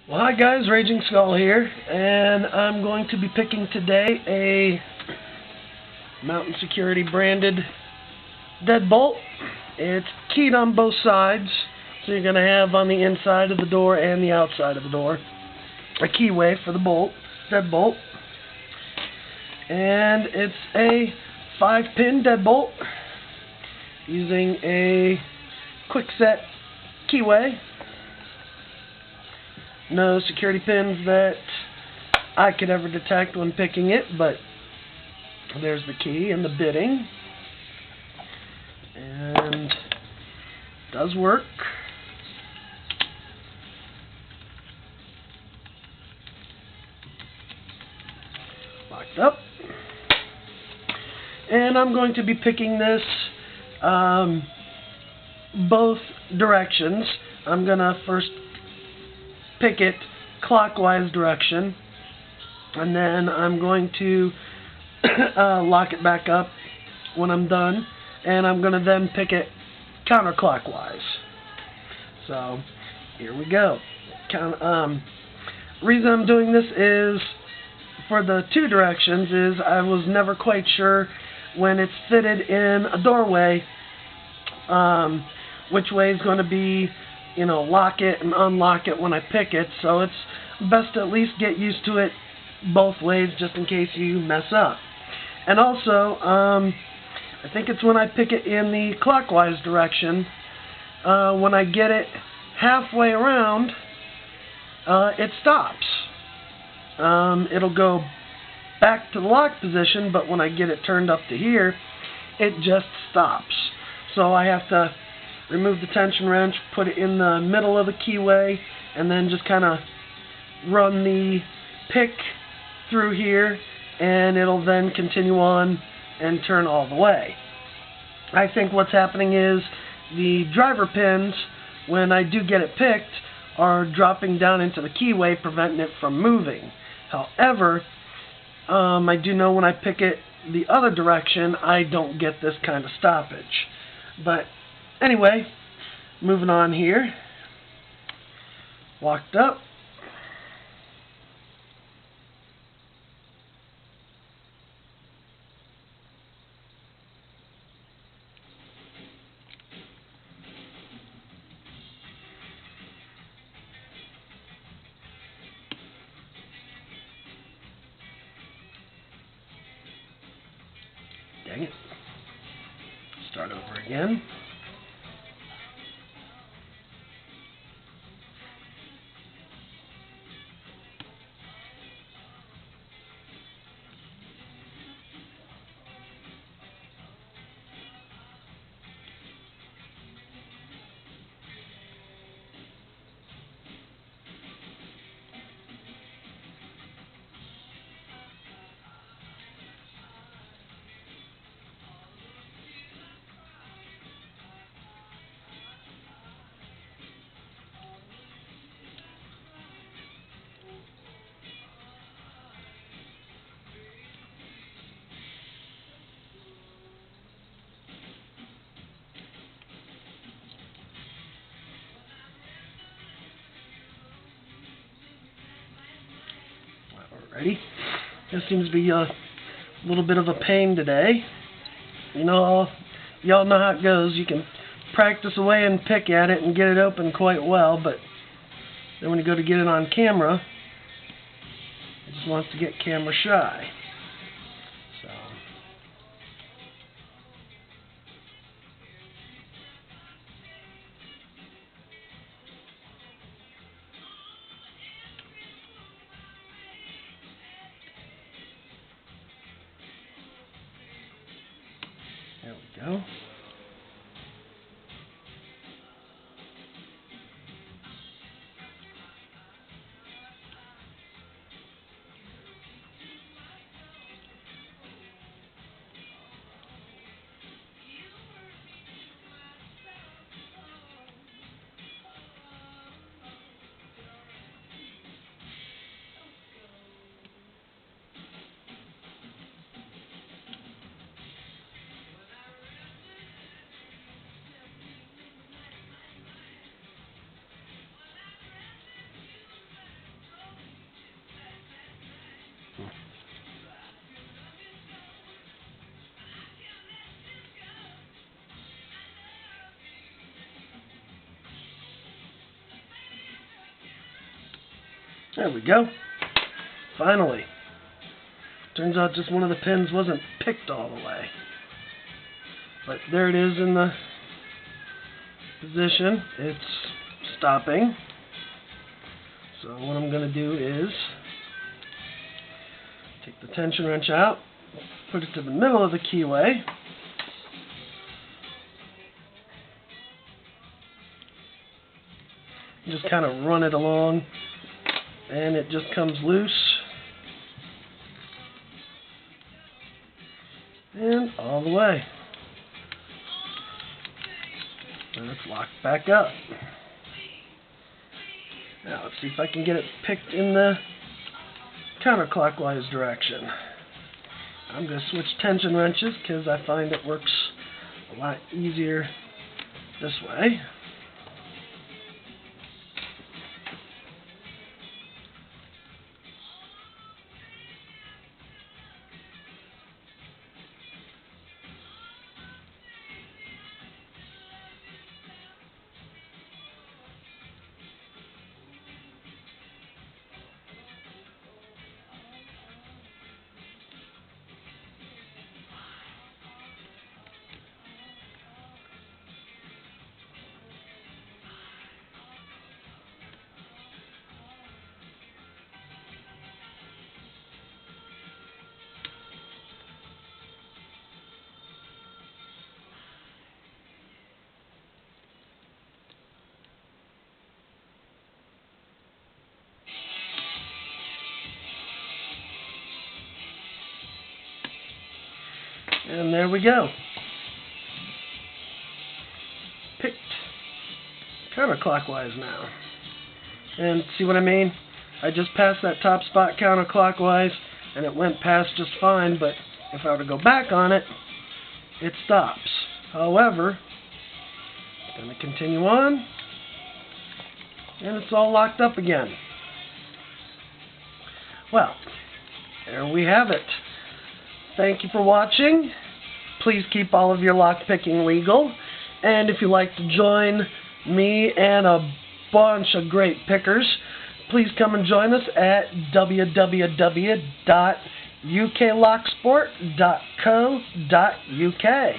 Well, hi guys, Ragingskull here, and I'm going to be picking today a Mountain Security branded Deadbolt. It's keyed on both sides, so you're going to have on the inside of the door and the outside of the door a keyway for the deadbolt. And it's a 5-pin deadbolt using a quick set keyway. No security pins that I could ever detect when picking it, but there's the key and the bitting. And it does work. Locked up. And I'm going to be picking this both directions. I'm going to first pick it clockwise direction, and then I'm going to lock it back up when I'm done, and I'm going to then pick it counterclockwise. So here we go. Reason I'm doing this is for the two directions is I was never quite sure when it's fitted in a doorway which way is going to be, lock it and unlock it when I pick it, so it's best to at least get used to it both ways just in case you mess up. And also, I think it's when I pick it in the clockwise direction, when I get it halfway around, it stops. It'll go back to the lock position, but when I get it turned up to here, it just stops. So I have to remove the tension wrench, put it in the middle of the keyway, and then just kind of run the pick through here, and it'll then continue on and turn all the way. I think what's happening is the driver pins, when I do get it picked, are dropping down into the keyway, preventing it from moving. However, I do know when I pick it the other direction, I don't get this kind of stoppage. But anyway, moving on here. Locked up. Dang it. Start over again. Alrighty. This seems to be a little bit of a pain today. Y'all know how it goes. You can practice away and pick at it and get it open quite well, but then when you go to get it on camera, it just wants to get camera shy. So there we go. There we go. Finally. Turns out just one of the pins wasn't picked all the way. But there it is in the position. It's stopping. So what I'm going to do is take the tension wrench out, put it to the middle of the keyway, just kind of run it along, and it just comes loose. And all the way. And it's locked back up. Now let's see if I can get it picked in the counterclockwise direction. I'm going to switch tension wrenches because I find it works a lot easier this way. And there we go. Picked counterclockwise now. And see what I mean? I just passed that top spot counterclockwise and it went past just fine, but if I were to go back on it, it stops. However, I'm going to continue on, and it's all locked up again. Well, there we have it. Thank you for watching. Please keep all of your lockpicking legal. And if you'd like to join me and a bunch of great pickers, please come and join us at www.uklocksport.co.uk.